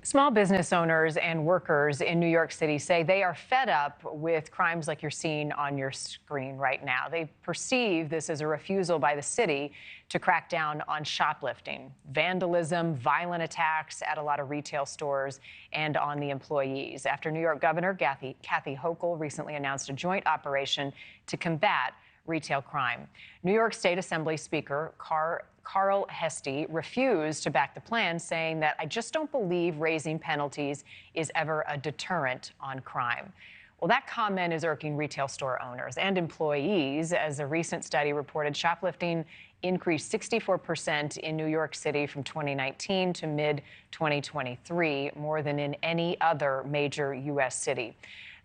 Small business owners and workers in New York City say they are fed up with crimes like you're seeing on your screen right now. They perceive this as a refusal by the city to crack down on shoplifting, vandalism, violent attacks at a lot of retail stores and on the employees. After New York Governor Kathy Hochul recently announced a joint operation to combat retail crime. New York State Assembly Speaker Carl Heastie refused to back the plan, saying that I just don't believe raising penalties is ever a deterrent on crime. Well, that comment is irking retail store owners and employees, as a recent study reported shoplifting increased 64% in New York City from 2019 to mid-2023, more than in any other major U.S. city.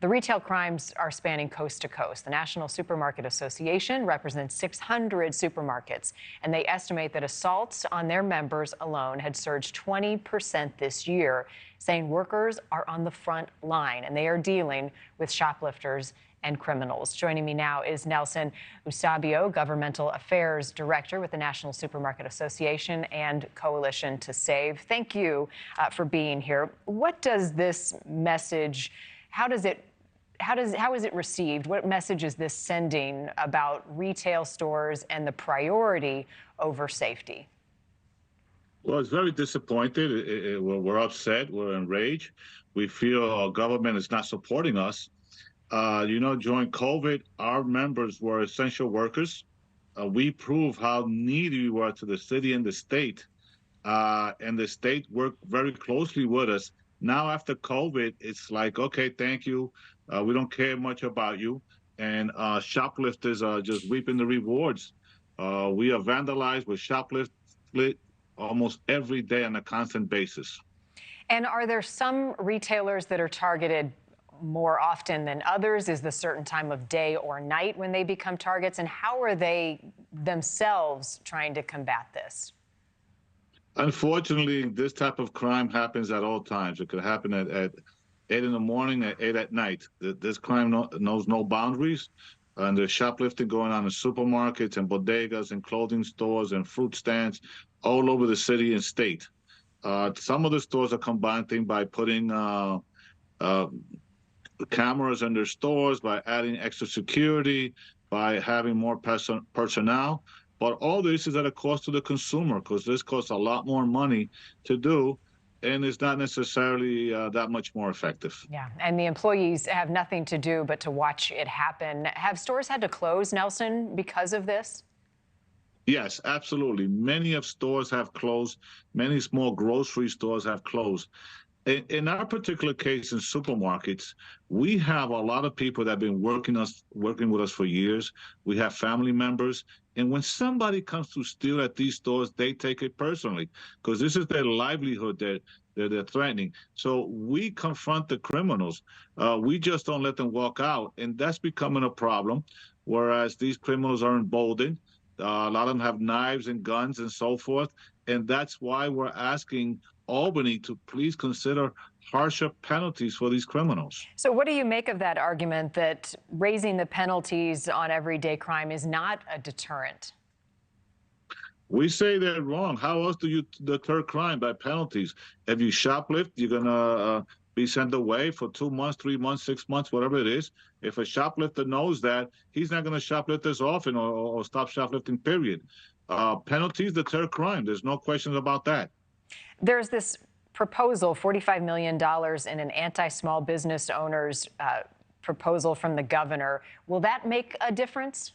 The retail crimes are spanning coast to coast. The National Supermarket Association represents 600 supermarkets, and they estimate that assaults on their members alone had surged 20% this year, saying workers are on the front line and they are dealing with shoplifters and criminals. Joining me now is Nelson Eusebio, Governmental Affairs Director with the National Supermarket Association and Coalition to Save. Thank you for being here. What does this message, how is it received? What message is this sending about retail stores and the priority over safety? Well, it's very disappointed. We're upset. We're enraged. We feel our government is not supporting us. During COVID, our members were essential workers. We proved how needy we were to the city and the state. And the state worked very closely with us. Now, after COVID, it's like, okay, thank you. We don't care much about you. And shoplifters are just reaping the rewards. We are vandalized with shoplifting almost every day on a constant basis. And are there some retailers that are targeted more often than others? Is the certain time of day or night when they become targets? And how are they themselves trying to combat this? Unfortunately, this type of crime happens at all times. It could happen at 8 in the morning, at 8 at night. This crime knows no boundaries. And there's shoplifting going on in supermarkets and bodegas and clothing stores and fruit stands all over the city and state. Some of the stores are combating by putting cameras in their stores, by adding extra security, by having more personnel. But all this is at a cost to the consumer, because this costs a lot more money to do, and it's not necessarily that much more effective. Yeah, and the employees have nothing to do but to watch it happen. Have stores had to close, Nelson, because of this? Yes, absolutely. Many of stores have closed. Many small grocery stores have closed. In our particular case in supermarkets, we have a lot of people that have been working with us for years. We have family members. And when somebody comes to steal at these stores, they take it personally, because this is their livelihood that they're threatening. So we confront the criminals. We just don't let them walk out. And that's becoming a problem, whereas these criminals are emboldened. A lot of them have knives and guns and so forth. And that's why we're asking Albany to please consider harsher penalties for these criminals. So what do you make of that argument that raising the penalties on everyday crime is not a deterrent? We say they're wrong. How else do you deter crime? By penalties? If you shoplift, you're going to be sent away for 2 months, 3 months, 6 months, whatever it is. If a shoplifter knows that, he's not going to shoplift as often or stop shoplifting, period. Penalties deter crime. There's no questions about that. There's this proposal, $45 million in an anti-small business owners proposal from the governor. Will that make a difference?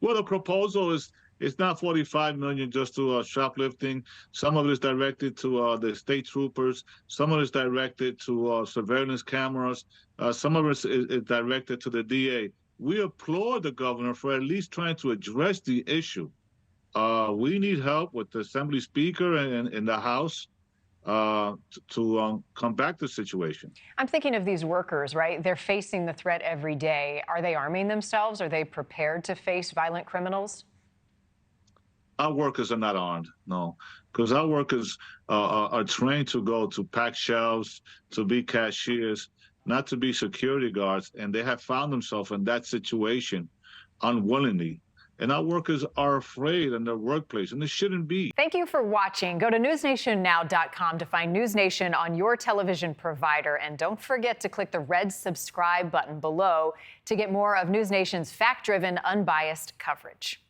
Well, the proposal is it's not $45 million just to shoplifting. Some of it is directed to the state troopers. Some of it is directed to surveillance cameras. Some of it is directed to the DA. We applaud the governor for at least trying to address the issue. We need help with the Assembly Speaker and the House to combat the situation. I'm thinking of these workers, right? They're facing the threat every day. Are they arming themselves? Are they prepared to face violent criminals? Our workers are not armed, no, because our workers are trained to go to pack shelves, to be cashiers, not to be security guards, and they have found themselves in that situation unwillingly. and our workers are afraid in their workplace, and they shouldn't be. Thank you for watching. Go to newsnationnow.com to find News Nation on your television provider. And don't forget to click the red subscribe button below to get more of News Nation's fact-driven, unbiased coverage.